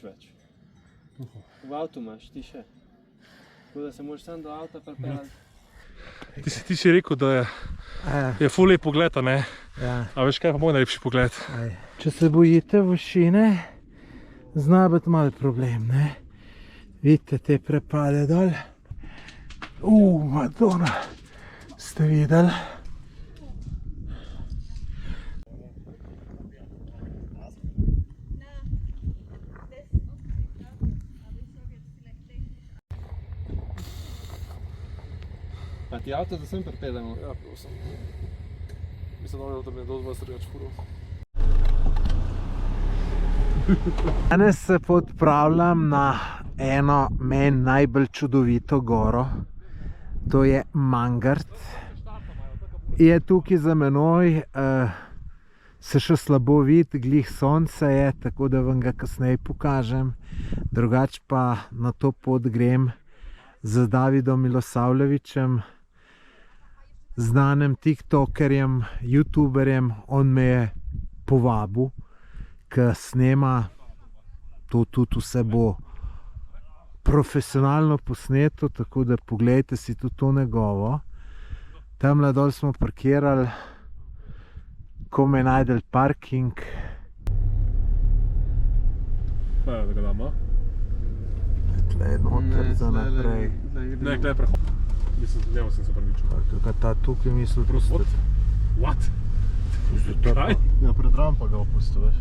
več. V avtu imaš, ti še. Tako da se moraš sam do avta pripeljati. Ti si rekel, da je ful lep pogled, a ne? Ja. A veš kaj pa moj najlepši pogled? Če se bojite višine, zna biti malo problem, ne? Vidite te prepade dol. Madonna, ste videli? A ti avto da sem pripeljamo? Ja, prosim. Mislim, da mi je do 20 več furov. Danes se podpravljam na eno meni najbolj čudovito goro. To je Mangart. Je tukaj za menoj, se še slabo vidi, glih sonce je, tako da vam ga kasneje pokažem. Drugače pa na to pot grem z Davidom Milosavljevićem, znanim tiktokerjem, youtuberjem. On me je povabil, ki snema, to tudi vse bo profesionalno posneto, tako da poglejte si tudi to njegovo. Tamle dol smo parkirali, komaj najdel parking. Pa ja, da ga damo. Tle noter za naprej. Ne, glej prehod. Mislim, njemu sem se prvičil. Kakaj ta tukaj misli pustiti? What? Kaj? Ja, pred rampa ga opustil, veš.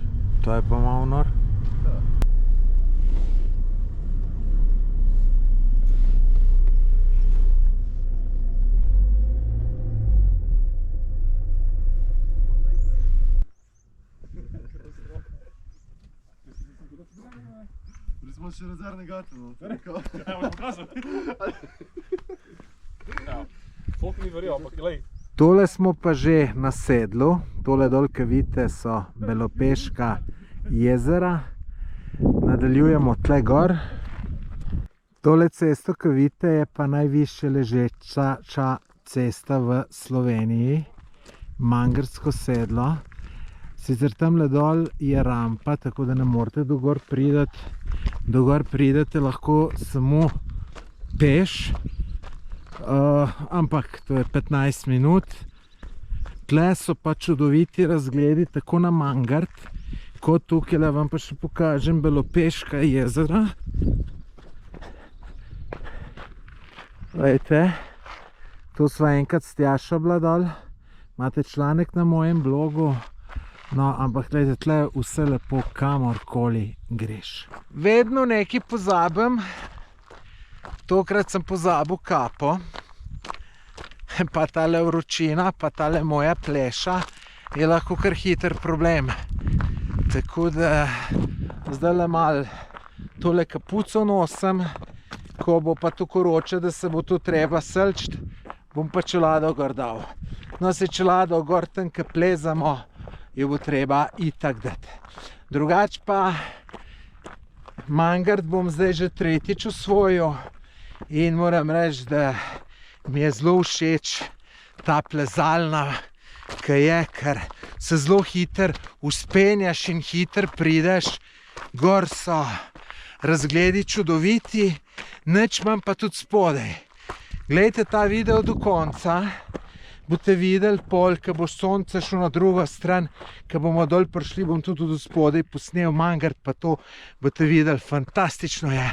To je pa malo nor. Smo še rezervne gate, no. Ja, bom pokazal. Ja, folk mi verjel, ampak lej. Tole smo pa že na sedlu. Tole dol, ki vidite, so Belopeška jezera. Nadaljujemo tle gor. Tole cesto, ki vidite, je pa najvišje ležeča cesta v Sloveniji. Mangartsko sedlo. Sicer tamle dol je rampa, tako da ne morete do gor priti. Do gor pridete lahko samo peš, ampak to je 15 minut. Tle so pa čudoviti razgledi tako na Mangart, kot tukaj vam pa še pokažem Belopeška jezera. Glejte, to sva enkrat s Tjašo bila dol, imate članek na mojem blogu. No, ampak gledajte, tle je vse lepo, kamorkoli greš. Vedno nekaj pozabim. Tokrat sem pozabil kapo. Pa tale vročina, pa tale moja pleša je lahko kar hiter problem. Tako da zdajle malo tole kapuco nosim. Ko bo pa tako vroče, da se bo to treba selčiti, bom pa čelado gor dal. No, se čelado gor tam, ki plezamo, jo bo treba itak dati. Drugač pa Mangart bom zdaj že tretjič osvojil in moram reči, da mi je zelo všeč ta plezalna, ki je, ker se zelo hiter vzpenjaš in hiter prideš. Gor so razgledi čudoviti, nič manj pa tudi spodaj. Glejte ta video do konca. Boste videli pol, ko bo sonce šlo na drugo stran, ko bomo dol prišli, bom tudi do spodaj posnel Mangart, pa to boste videli, fantastično je.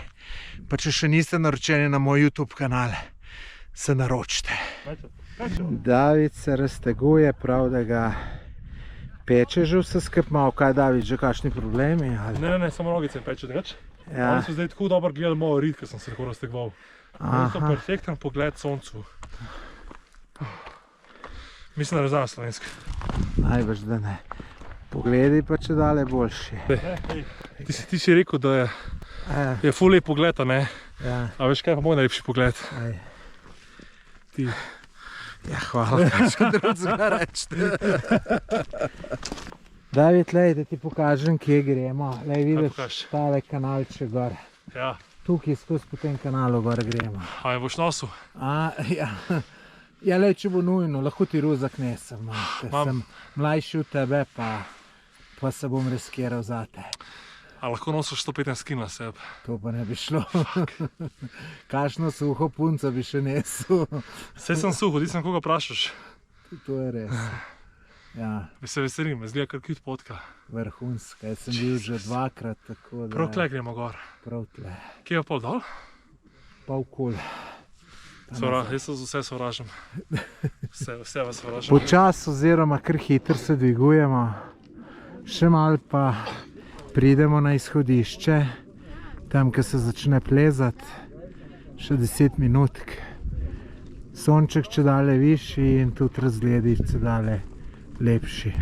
Pa če še niste naročeni na moj YouTube kanal, se naročite. David se razteguje, prav da ga peče že vse skup malo. Kaj, David, že kakšni problemi? Ne, samo nogice peče, drugač. Ja. Oni so zdaj tako dobro gledali malo rit, ker sem se tako raztegoval. Oni so perfekten pogled soncu. Mislim, da razumem slovenski. Najbrž, da ne. Pogledi pa če dale boljši. Ti si rekel, da je ful lep pogled, a ne? Ja. A veš kaj pa moj najlepši pogled? Ti. Ja, hvala, kaj še drugega reči. David, lej, da ti pokažem, kje gremo. Lej, vidiš tale kanalče gor. Ja. Tukaj skozi po tem kanalu gor gremo. A me boš nosil? Ja. Ja, lej, če bo nujno, lahko ti ruzak nesem, ker sem mlajši od tebe, pa se bom riskiral zate. A lahko nosiš 115 kg na sebi? To pa ne bi šlo. Kakšno suho punco bi še nesel. Saj sem suho, ti sem koga vprašaš. To je res. Ja, Se veselim, zgleda kar cute potka. vrhunska. Jaz sem bil že dvakrat, tako da... Prav tle gremo gor. Prav tle. Kje je pol dol? Pa okoli. Jaz se vse sovražam. Vse vas sovražam. Počas oziroma kar hitro se dvigujemo. Še malo pa pridemo na izhodišče. Tam, ko se začne plezati. Še 10 minutk. Sonček čedalje višji in tudi razgledi čedalje lepši.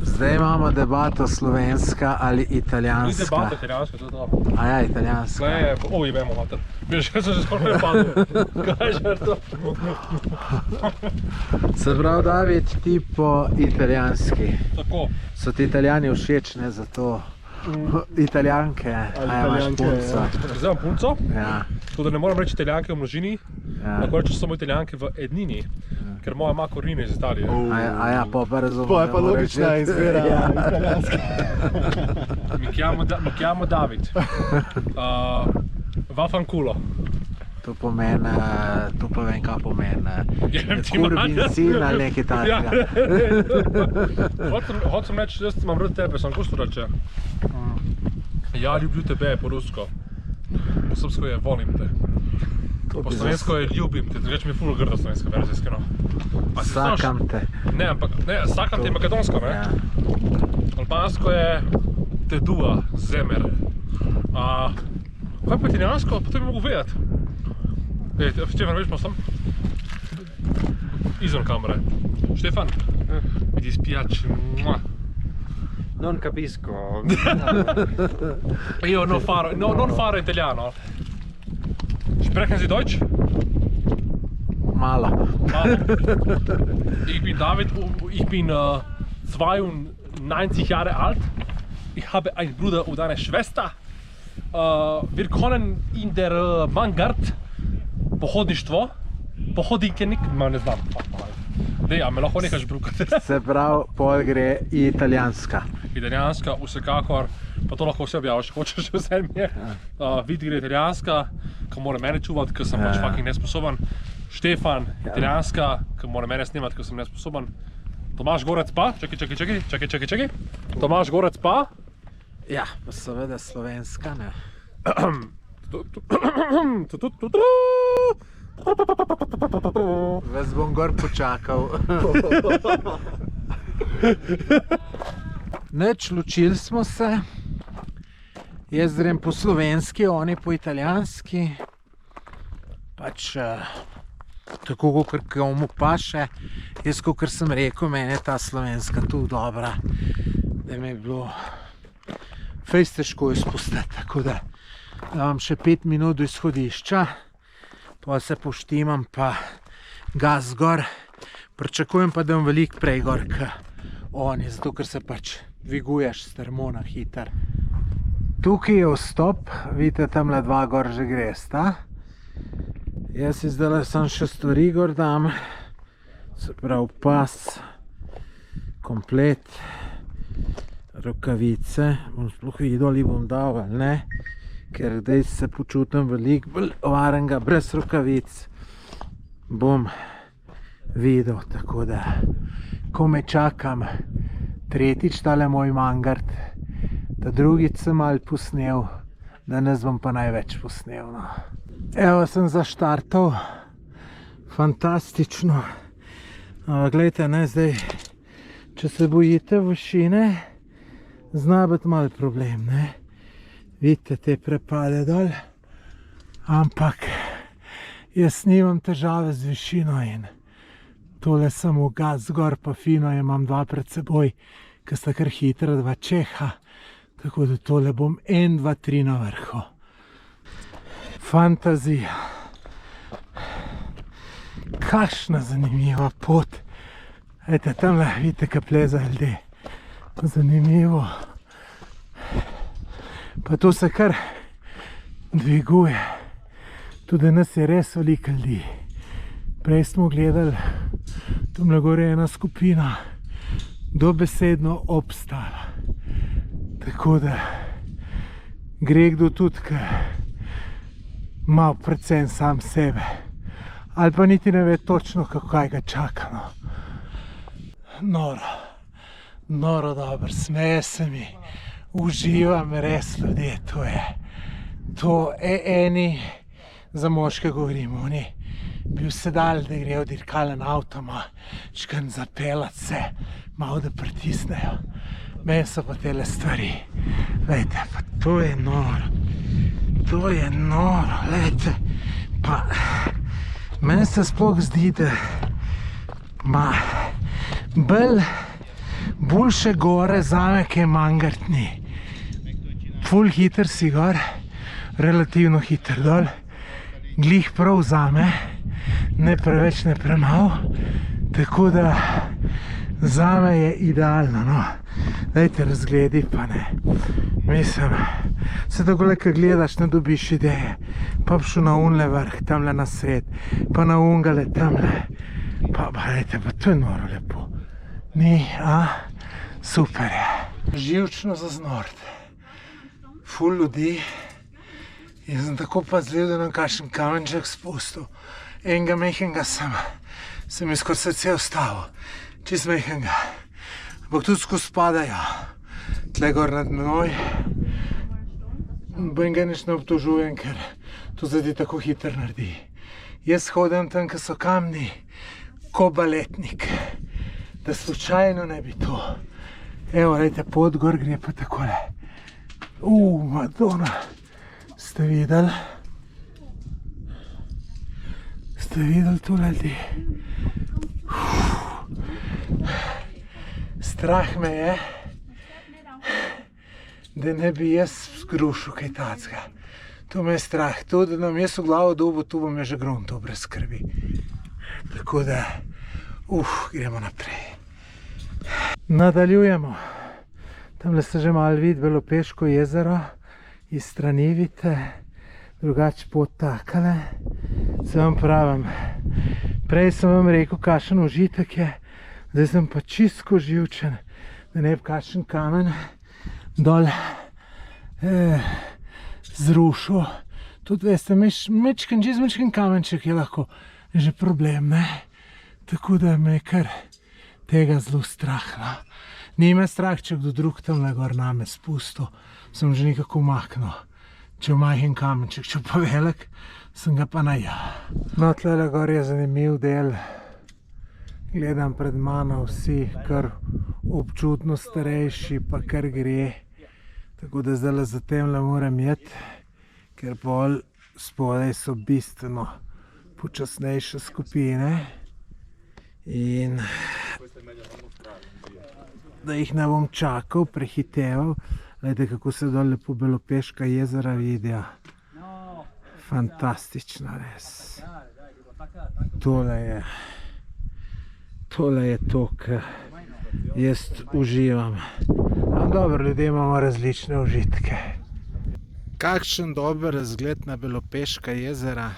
Zdaj imamo debato slovenska ali italijanska. Ni debata italijanska, to je to. A ja, italijanska. Tle je, jebemo mater. Veš, kaj sem že skoraj napadel. Kaj že to? Se pravi, David, ti po italijanski. Tako. So ti italijani všeč, ne zato italijanke, a imaš punco. Zdaj imam punco, Ja, tako da ne moram reči italijanke v množini, ja. lahko rečem samo italijanke v ednini, ker moja ima korenine iz Italije. A ja, pa razumem. To je pa logična izbira italijanska. Mi chiamo David. Vaffanculo. To pomeni, to pa vem, kaj pomeni. Jebem ti Kurbin mater. sin ali nekaj takega. Hoćem reći, jaz imam rad tebe, sam gusto reče. Ja ljublju tebe po rusko. Po srpsko je volim te. Po slovensko je ljubim te, reč mi je ful grda slovenska verzija, iskreno. A si znaš? Sakam te. Ne, ampak, ne, sakam te je makedonsko, ne? Ja. Albansko je te dua, zemer. Kaj pa italijansko? Pa to bi mogu vedeti. Štefan, veš pa sam? Izvan kamere. Štefan, mi ti spiace. Non capisco. Io non faro italiano. Sprechen Sie Deutsch? Malo. Ich bin David, ich bin 92 Jahre alt. Ich habe einen Bruder und eine Schwester. Wir können in der Vanguard pohodnikennik, ne znam. Dej, a me lahko nekaš brukati. Se pravi, pol gre italijanska. Italijanska, vsekakor, pa to lahko vse objaviš, če hočeš vse mi je. Vid gre italijanska, ki mora mene čuvati, ker sem pač fucking nesposoben. Štefan, italijanska, ki mora mene snimati, ker sem nesposoben. Tomaž Gorec pa, čakaj. Tomaž Gorec pa. Ja, pa seveda slovenska, ne. Ves bom gor počakal. Neč, ločili smo se. Jaz grem po slovenski, oni po italijanski. Pač tako, kakor komu paše. Jaz, kakor sem rekel, meni je ta slovenska tu dobra. Da mi je bilo fejst težko izpustiti, tako da imam še 5 minut do izhodišča. Pa se poštimam, pa gas gor. Pričakujem pa, da bom veliko prej gor, kot oni, zato ker se pač dviguješ s termona hiter. Tukaj je vstop, vidite, tamle dva gor že gresta. Jaz si zdaj sem še stvari gor dam, se pravi pas, komplet, rokavice, bom sploh videl, ali bom dal ali ne. Ker zdaj se počutim veliko bolj varenega, brez rokavic bom videl, tako da ko me čakam tretjič tale moj mangart, da drugič sem malo posnel, danes bom pa največ posnel. No. Evo, sem zaštartal, fantastično. Glejte, ne, zdaj, če se bojite višine, zna biti malo problem, ne. Vidite te prepade dol, ampak jaz nimam težave z višino in tole samo gas gor, pa fino, imam dva pred seboj, ki sta kar hitra, dva čeha, tako da tole bom 1, 2, 3 na vrhu. Fantazija. Kakšna zanimiva pot. Ejte, tamle vidite, kaj pleza ljudje. Zanimivo. Pa to se kar dviguje. Tudi nas je res veliko ljudi. Prej smo gledali, tamle gore ena skupina dobesedno obstala. Tako da gre kdo tudi, ki ima predvsem sam sebe. Ali pa niti ne ve točno, kaj ga čaka. No. Noro dobro, smeje se mi, uživam res ljudje, to je eni, za moške govorimo, oni bi vse dali, da grejo dirkalen avtoma, čkan zapelat se, malo da pritisnejo. Meni so pa tele stvari, lejte, pa to je noro, lejte, pa meni se sploh zdi, da ma boljše gore zame, kaj Mangart ni. Ful hiter si gor, relativno hiter dol, glih prav zame, ne preveč, ne premalo, tako da zame je idealno, no. Dajte razgledi, pa ne. Mislim, se takole, ko gledaš, ne dobiš ideje. Pa bi šel na unle vrh, tamle na sred, pa na ungale tamle. Pa dajte, pa to je noro lepo. Ni, a? Super je. Živčno zaznort. Ful ljudi. Jaz sem tako pazljiv, da nam kakšen kamenček spustil. Enega mehenga sem mi skor srce ustavil. Čist mehenga. Ampak tudi skozi spadajo. Tle gor nad menoj. Benga nič ne obtožujem, ker to zdaj tako hiter naredi. Jaz hodim tam, ko so kamni, ko baletnik. Da slučajno ne bi to. Evo, lejte, pot gor gre pa takole. Madonna. Ste videli? Ste videli to, ljudi? Strah me je, da ne bi jaz zgrušil kaj tacga. To me je strah. To, da nam jaz v glavo dobo, to bom je že grunto brez skrbi. Tako da, gremo naprej. Nadaljujemo. Tamle ste že malo videli Belopeško jezero, iz strani vidite, drugače pot takale. Se vam pravim, prej sem vam rekel, kakšen užitek je, zdaj sem pa čisto živčen, da ne bi kakšen kamen dol zrušil. Tudi veste, mečken kamenček je lahko že problem, ne? Tako da me je kar tega zelo strah, no. Ni me strah, če kdo drug tamle gor name spustil, sem že nekako umaknil. Če v majhen kamenček, če pa velik, sem ga pa naja. No, tlele gor je zanimiv del. Gledam pred mano vsi kar občutno starejši, pa kar gre. Tako da zdaj za temle moram jeti, ker pol spodaj so bistveno počasnejše skupine. In da jih ne bom čakal, prehiteval. Glejte, kako se dol lepo Belopeška jezera vidijo. Fantastično, res. Tole je to, kar jaz uživam. Dobro, ljudje imamo različne užitke. Kakšen dober razgled na Belopeška jezera.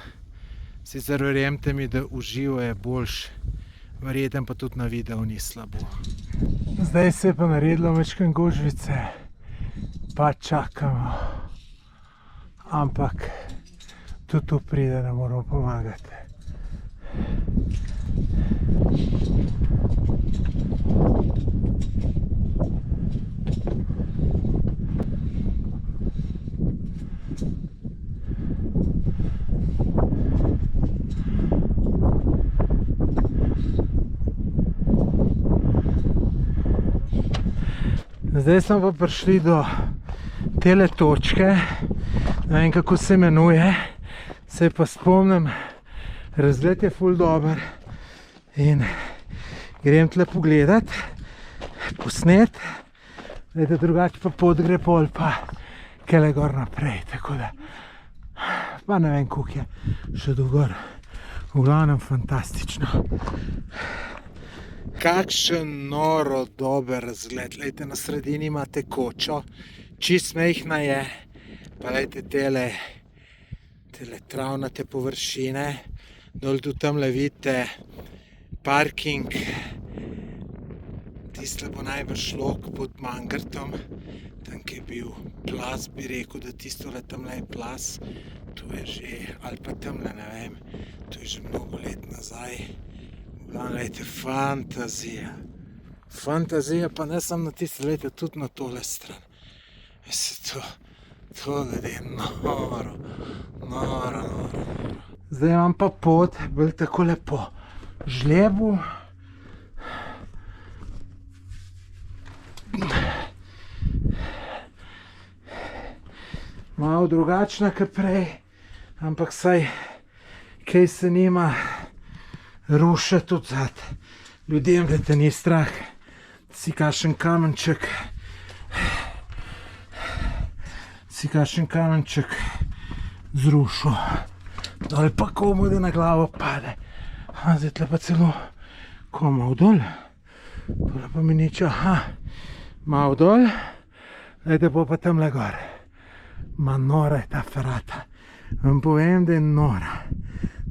Sicer verjemite mi, da uživo je boljš. Verjetno pa tudi na videu ni slabo. Zdaj se je pa naredilo mečken gužvice. Pa čakamo. Ampak tudi tu pride, da moramo pomagati. Zdaj smo pa prišli do tele točke, ne vem kako se imenuje, se pa spomnim, razgled je ful dober in grem tle pogledat, posnet, da drugače pa pot gre pol pa kele gor naprej, tako da pa ne vem koliko je še do gor, v glavnem fantastično. Kakšen noro dober razgled, lejte, na sredini imate kočo, čist mehna je, pa lejte tele travnate površine, dol tu tamle vidite parking, tistle bo najbrž lok pod Mangartom, tam, ki je bil plaz, bi rekel, da tistole tamle je plaz, to je že, ali pa tamle, ne vem, to je že mnogo let nazaj. Glejte, fantazija. Fantazija pa ne samo na tiste, glejte, tudi na tole stran. To je noro. Zdaj imam pa pot, bolj tako lepo žlebu. Malo drugačna kot prej, ampak saj kaj se nima rušiti tudi zad ljudem, da te ni strah, si kakšen kamenček zrušil, ali pa komu da na glavo pade. Zdaj tle pa celo komu dol, tole pa mi nič, malo dol, glede pa tamle gor. Ma nora je ta ferata, vam povem, da je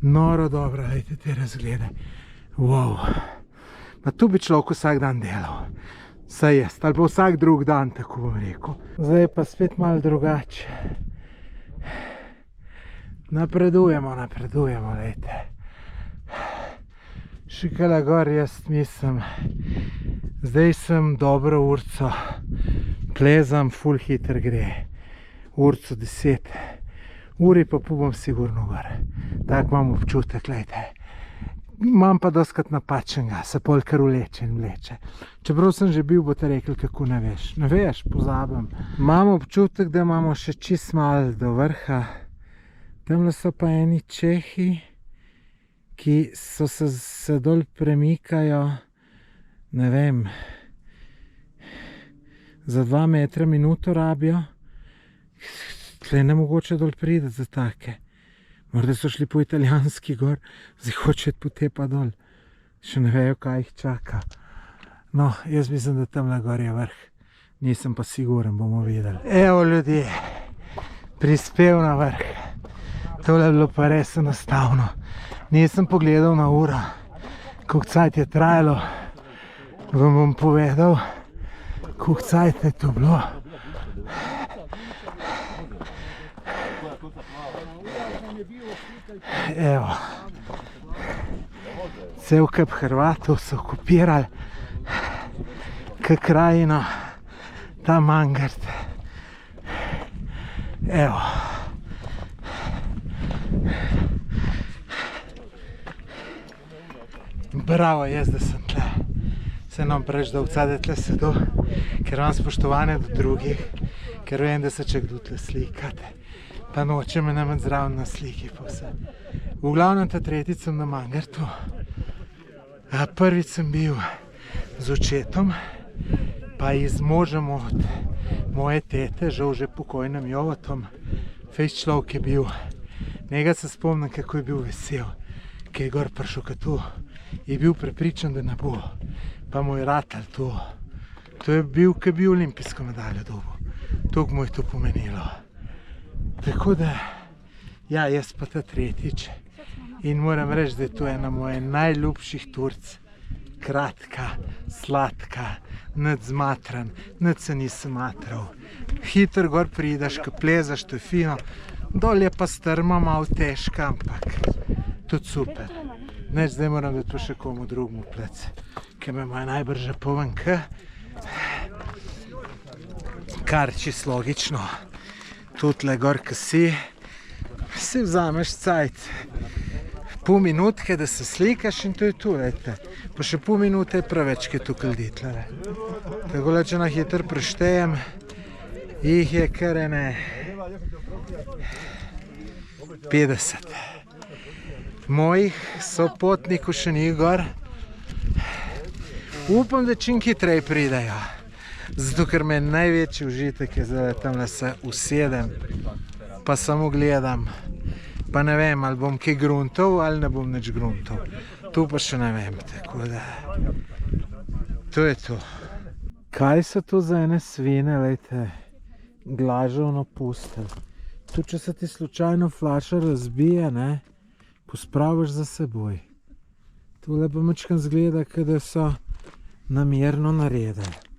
noro dobra, glejte te razglede, wow. Pa tu bi človek vsak dan delal, saj jaz, ali pa vsak drug dan, tako bom rekel. Zdaj pa spet malo drugače. Napredujemo, glejte. Še kale gor jaz mislim, zdaj sem dobro urco, plezam, ful hiter gre. Urco 10 uri pa bom sigurno gor. Tak imam občutek, glejte. Imam pa doskrat napačenega, se pol kar vleče in vleče. Čeprav sem že bil, boste rekli, kako ne veš. Ne veš, pozabim. Imam občutek, da imamo še čist malo do vrha. Tamle so pa eni Čehi, ki se dol premikajo, ne vem, za 2 metra minuto rabijo. Tle ne mogoče dol prideti za take. Morda so šli po italijanski gor, zdaj hočejo poti pa dol. Še ne vejo, kaj jih čaka. No, jaz mislim, da tamle gor je vrh. Nisem pa siguren, bomo videli. Evo ljudje, prispel na vrh. Tole je bilo pa res enostavno. Nisem pogledal na uro, koliko cajt je trajalo. Vam bom povedal, koliko cajt je to bilo. Evo, cel kup Hrvatov so okupirali krajino, ta Mangart. Evo. Bravo jaz, da sem tle. Se nam preč dolca, da tle sedu, ker imam spoštovanje do drugih, ker vem, da se če kdo tle slikate. Pa noče me nameti zraven na sliki pa vse. V glavnem ta tretjič sem na Mangartu. Prvič sem bil z očetom, pa iz možem od moje tete, žal že pokojnem Jovatom. Fejst človek je bil. Njega se spomnim, kako je bil vesel, ki je gor prišel kot tu. Je bil prepričan, da ne bo. Pa mu je ratal to. To je bil, ki bi olimpijsko medaljo dobil. Toliko mu je to pomenilo. Tako da, ja, jaz pa ta tretjič. In moram reči, da je to ena moje najljubših Turc. Kratka, sladka, nič zmatran, nič se nisem matral. Hiter gor prideš, ko plezaš, to je fino. Dol je pa strma, malo težka, ampak tudi super. Neč, zdaj moram dati pa še komu drugmu plec, ki me ima najbrže poven k. Kar čist logično. Tutle gor, ko si vzameš cajt. Pol minutke, da se slikaš in to je tu, lejte. Pa še pol minute je preveč, ki je tukaj ljudi tle. Tako da, če na hiter preštejem, jih je kar ene 50. Mojih sopotnikov še ni gor. Upam, da čim hitrej pridejo. Zato, ker me največji užitek je zdaj, tamle se usedem, pa samo gledam. Pa ne vem, ali bom kaj gruntov, ali ne bom nič gruntov. To pa še ne vem, tako da. To je to. Kaj so to za ene svine, lejte, glaževno pustelj. Tu, če se ti slučajno flaša razbije, ne, pospraviš za seboj. Tole pa mačkam zgleda, da so namerno naredili.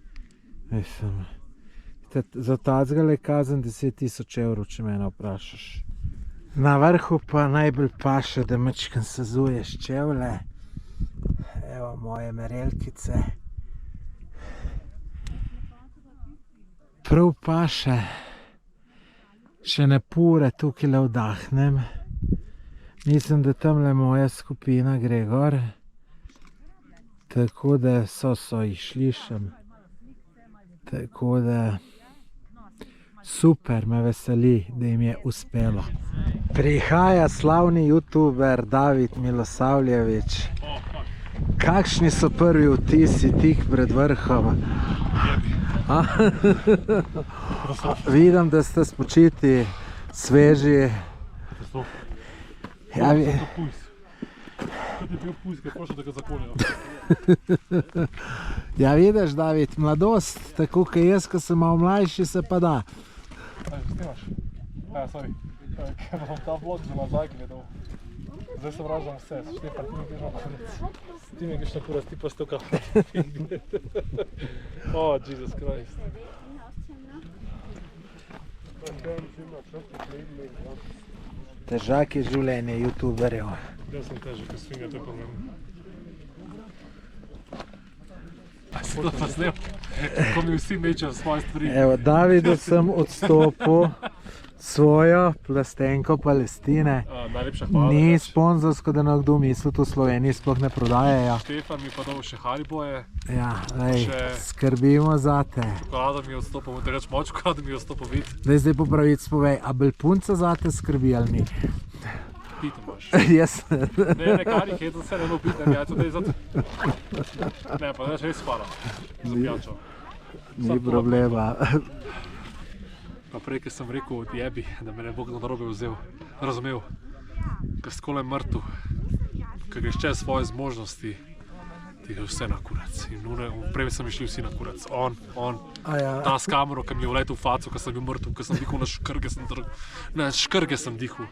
za tacga le kazen 10.000 evrov, če mene vprašaš. Na vrhu pa najbolj paše, da mačkam sezuješ čevlje. Evo moje merelkice. Prav paše. Še ne pure tukaj le vdahnem. Mislim, da tamle moja skupina gre gor. Tako da so jih slišam. Tako da super, me veseli, da jim je uspelo. Prihaja slavni youtuber David Milosavljević. Kakšni so prvi vtisi tik pred vrhom? Vidim, da ste spočiti, sveži. Ja, vidiš, David, mladost, tako kot jaz, ko sem malo mlajši, se pa da. Ker bom ta vlog že nazaj gledal. Zdaj sem ražal vse, Štefan, ti mi greš na kurac. Ti mi greš na kurac, ti pa ste v kafe. Oh, Jesus Christ. Težak je življenje youtuberjev. Jaz sem težak, ker svinga, to je problem. A si to pa snel? Kako mi vsi mečejo svoje stvari. Evo, Davidu sem odstopil svojo plastenko Palestine. Najlepša hvala. Ni sponzorsko, da nekdo misli, to v Sloveniji sploh ne prodajajo. Štefan mi pa dal še Hariboje. Ja, lej, skrbimo zate. Čokolada mi je odstopil, te reč malo čokolada mi je odstopil vid. Zdaj po pravici povej, a bolj punca zate skrbi ali ni? Pite imaš. Jaz. Ne, kar jih je, to se ne pitam, ja, tudi zato. Ne, pa neč res hvala za pijačo. Ni problema. Pa prej, ker sem rekel odjebi, da me ne bo kdo narobe vzel, razumel. Ker skole mrtev, ker greš čez svoje zmožnosti, ti gre vse na kurac. In prej sem išli vsi na kurac. On, ta s kamero, ki mi je vletel v faco, ker sem bil mrtev, ker sem dihal na škrge sem dihal.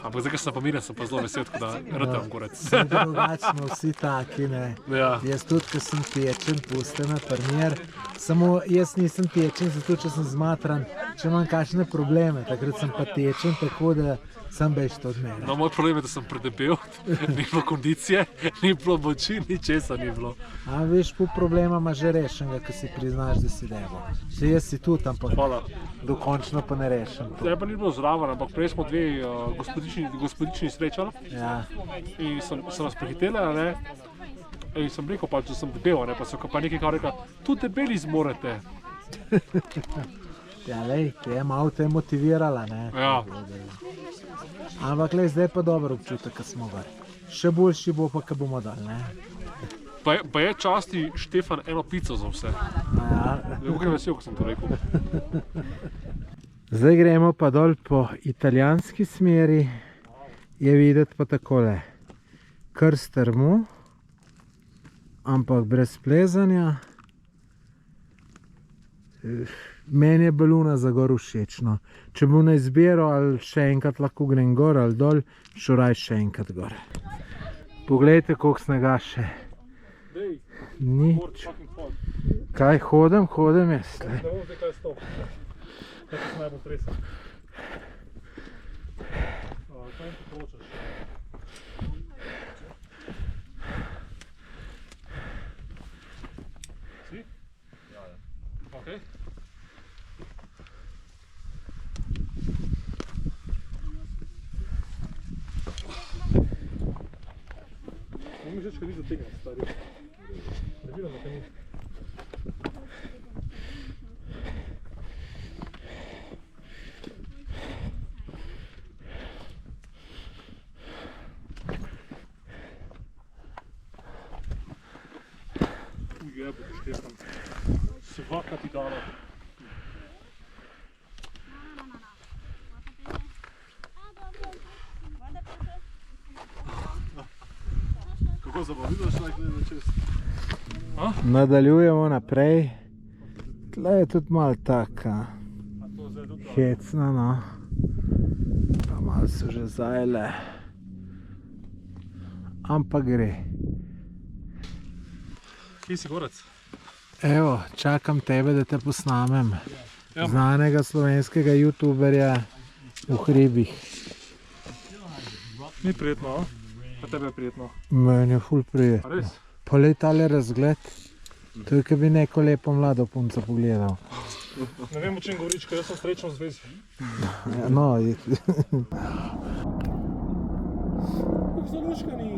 Ampak zdaj, ker sem pa miren, sem pa zelo vesel, tako da rtem kurac. Drugač smo vsi taki, ne. Jaz tudi, ko sem tečen, puste na primer. Samo jaz nisem tečen, zato če sem zmatran, če imam kakšne probleme. Takrat sem pa tečen, tako da sem bežt od mene. No, moj problem je, da sem predebel, ni bilo kondicije, ni bilo moči, ničesa ni bilo. A veš, pol problema ima že rešenega, ko si priznaš, da si debo. Še jaz si tudi, ampak dokončno pa ne rešem to. Zdaj pa ni bilo zraven, ampak prej smo dve gospodični srečali. Ja. In sem nas prehitela, ne? In sem rekel pač, da sem debel, ne? Pa so pa nekaj kao rekla, tudi debeli zmorete. Ja, lej, te je malo te motivirala, ne? Ja. Ampak lej, zdaj je pa dober občutek, ko smo gor. Še boljši bo pa, ko bomo dal, ne? Pa je časti Štefan eno pico za vse. Ja. Kako je vesel, ko sem to rekel. Zdaj gremo pa dol po italijanski smeri. Je videti pa takole. Kar strmo, ampak brez plezanja. Meni je baluna za gor všečno. Če bom na izbiro, ali še enkrat lahko grem gor ali dol, šuraj še enkrat gor. Poglejte, koliko snega še. Nič. Kaj hodim jaz? Ne bom zdaj kaj stop. Kaj se najbolj tresa. Kaj jim priporočaš? Si? Ja. Ok. Ne mi žečka ni zategnat, stari. Ne vidim, da te ni. Jebote, Štefan. Svaka ti dala. Kako zabavilo še nekaj čez? Nadaljujemo naprej. Tle je tudi malo taka hecna, no. Pa malo so že zajele. Ampak gre. Kje si gorec? Evo, čakam tebe, da te posnamem. Ja. Znanega slovenskega youtuberja v hribih. Ni prijetno, a? Pa tebe je prijetno. Meni je ful prijetno. A res? Pa le tale razgled, to je, ko bi neko lepo mlado punco pogledal. Ne vem, o čem govoriš, ker jaz sem srečno v zvezi. Ja, no, Kako so luškani?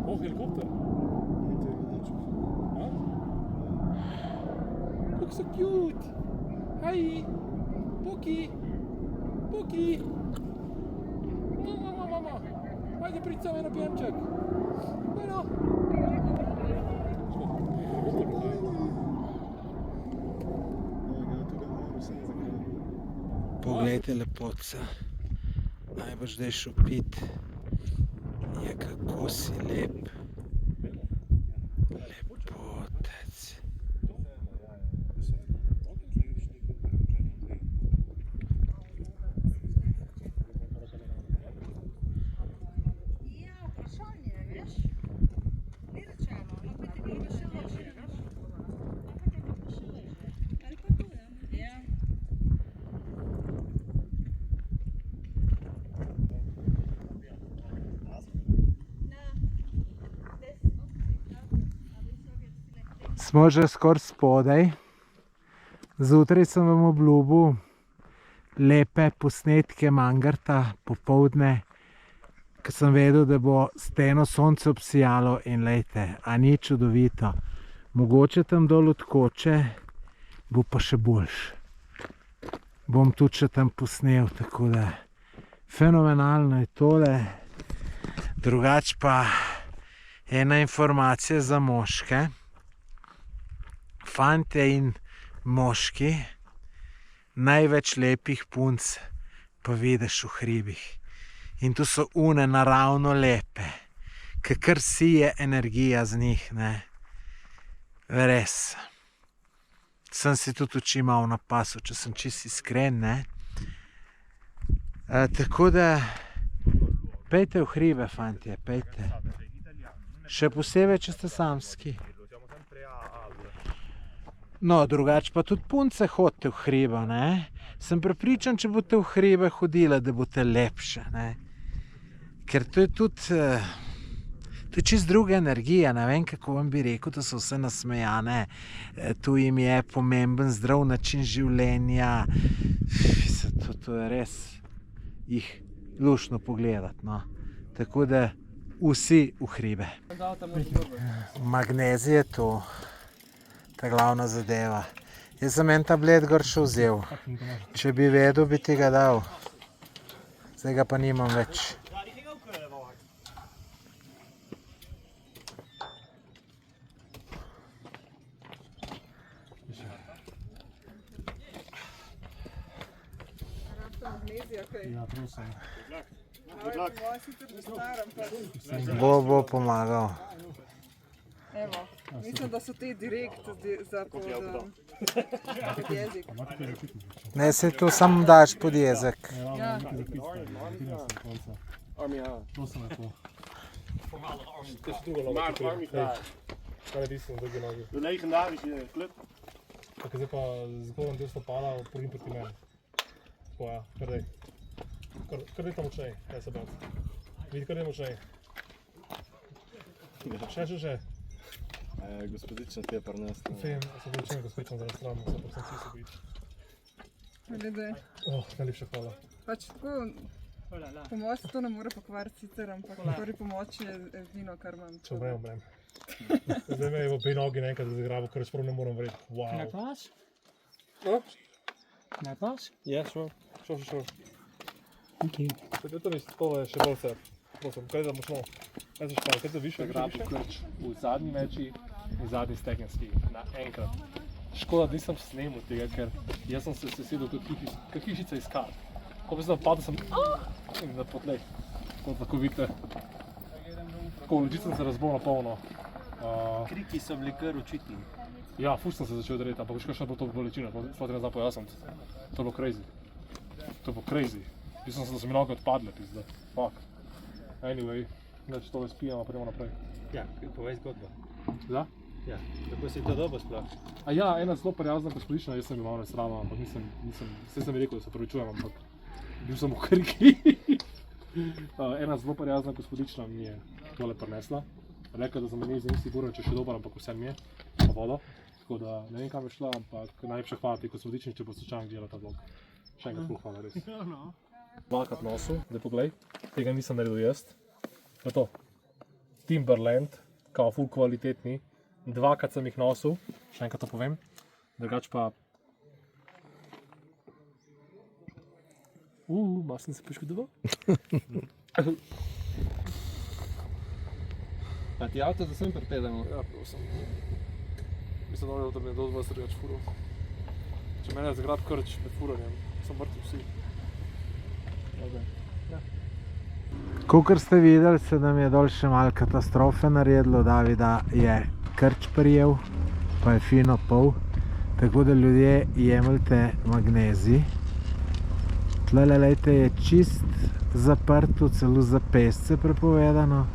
O, helikopter. A? Kako so cute. Hi. Poki. Poki. Mama. Ajde, prid samo na pijanček. Bueno. poglejte lepotca. Najbrž da je šupit. Je kako si lep. Lepotec. Smo že skoraj spodaj. Zjutraj sem vam obljubil lepe posnetke Mangarta popoldne, ker sem vedel, da bo steno sonce obsijalo in lejte, a ni čudovito. Mogoče tam dol od Koče bo pa še boljš. Bom tudi še tam posnel, tako da fenomenalno je tole. Drugač pa ena informacija za moške. Fantje in moški, največ lepih punc pa vidiš v hribih. In tu so une naravno lepe, ki kar sije energija z njih, ne. Res. Sem si tudi oči malo napasil, če sem čisto iskren, ne. Tako da, pejte v hribe, fantje, pejte. Še posebej, če ste samski. No, drugače pa tudi punce hodite v hribe, ne. Sem prepričan, če boste v hribe hodile, da boste lepše, ne. Ker to je tudi, to je čist druga energija, ne vem, kako vam bi rekel, da so vse nasmejane. Tu jim je pomemben zdrav način življenja. To je res jih luštno pogledati, no. Tako da vsi v hribe. Magnezij je to. Ta glavna zadeva. Jaz sem en tablet gor še vzel. Če bi vedel, bi ti ga dal. Zdaj ga pa nimam več. Bo pomagal. Evo, mislim, da so te direkt za pod jezik. Ne, se to samo daš pod jezik. Ja. To sem lepo. To je drugo logo. Kaj je tisto, drugi nogi? De legendarische club. Tako zdaj pa zgornji del stopala porim proti meni. Tako ja, kar dej. Kar dej tam močnej, kaj se bom. Vidi, kar dej močnej. Še. Gospodična ti je prinesla. Vem, se odločim gospodična za razstramo, zato sem si se biti. Gledaj. Najlepša hvala. Pač tako, pomoč to ne more pokvariti sicer, ampak prvi pomoč je edino, kar imam. Če umrem. Zdaj me je v obe nogi naenkrat zagrabo, ker sploh ne moram verjeti. Wow. Can I pass? No? Can I pass? Yeah, sure. Sure. Thank you. To mi tole še bolj ser. Prosim, kaj da močno? Kaj se špali, kaj da više? Grabo krč. V zadnji meči in zadnji stegenski. Naenkrat. Škoda, da nisem snemal tega, ker jaz sem se sesedel kot hišica iz kart. Ko bi sem padel, sem in na potlej. Tako vidite. Tako, leži sem se razbol na polno. Kriki so bili kar očitni. Ja, ful sem se začel dreti, ampak veš, kakšna je bila to bolečina, sploh ti ne znam pojasniti. To je bilo crazy. Mislim, da so mi noge odpadle, pizda. Fuck. Anyway, tole spijamo, pa idemo naprej. Ja, povej zgodbo. Da? Ja, kako si to dobo sploh? A ja, ena zelo prijazna gospodična, jaz sem jo malo nesrama, ampak vse sem ji rekel, da se pravičujem, ampak bil sem v Krki. Ena zelo prijazna gospodična mi je tole prinesla. Rekla, da za meni ni sigurno, če še dober, ampak vse mi je, pa vodo. Tako da ne vem, kam je šla, ampak najlepša hvala ti gospodični, če bo slučajno gledala ta vlog. Še enkrat ful hvala, res. Dvakrat nosil, zdaj poglej, tega nisem naredil jaz. To je to. Timberland, kao ful kvalitetni. Dvakrat sem jih nosil, še enkrat to povem. Drugač pa... malo sem se poškodoval. A ti avto za sem pripeljamo? Ja, prosim. Mislim, da mi je do 20 drugač furov. Če mene je zagrad krč med furanjem, sem mrtvi vsi. Kakor ste videli, se nam je dol še malo katastrofe naredilo. Davida je krč prijel, pa je fino pol. Tako da ljudje jemljte magnezij. Tlele, lejte, je čist zaprto, celo za pesce prepovedano.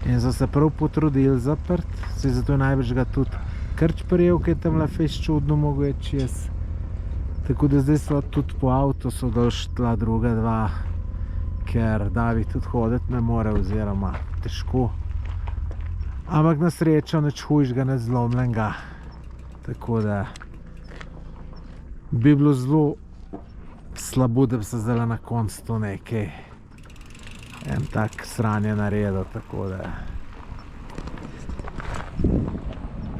In so se prav potrudili zaprt, se zato najbrž ga tudi krč prijel, ki je tamle fejst čudno mogel je čez. Tako da zdaj so tudi po avtu so dol šla druga dva, ker David tudi hoditi ne more oziroma težko. Ampak na srečo nič hujšega, nič zlomljenega. Tako da bi bilo zelo slabo, da bi se zdaj na koncu to nekaj en tak sranje naredil, tako da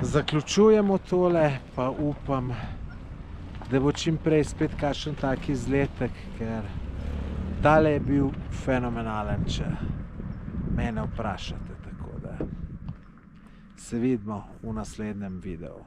zaključujemo tole, pa upam, da bo čim prej spet kakšen tak izletek, ker tale je bil fenomenalen, če mene vprašate, tako da se vidimo v naslednjem videu.